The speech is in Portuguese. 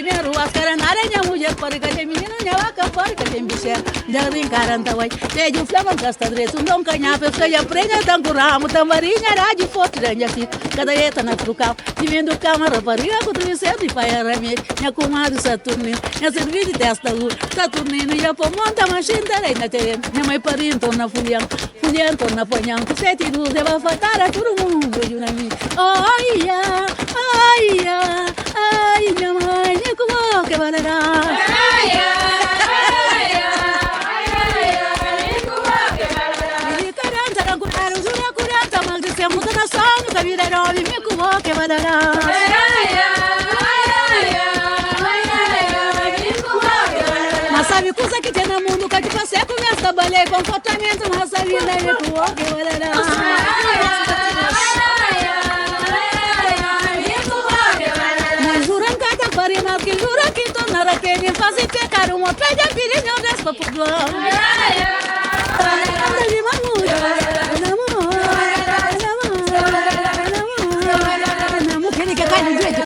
primeiro as caranara minha mulher porca de menina minha vaca porca de bicha jardim caranta vai tejo flama gasta dresso não canha pessoa já prega tanguramo tambarinha rádio foto da minha filha cada eta na trucal vivendo câmara paria com tudo certo e pai arame minha comadre Saturnino minha serviço testa luz Saturnino já por monta machine da na terreno minha mãe parinto na fulião na panhão que sete luz deva faltar a todo mundo de una mim ai minha mãe como que vai dar muda na sono que vira rovi me como que vai dar mas sabe coisa que tem no mundo que te passei com minhas trabalhei comportamento na nossa vida me como que vai dar mas juram que tá farina que jura que tô na raquete fazer pecar uma pede a filha não despa por lá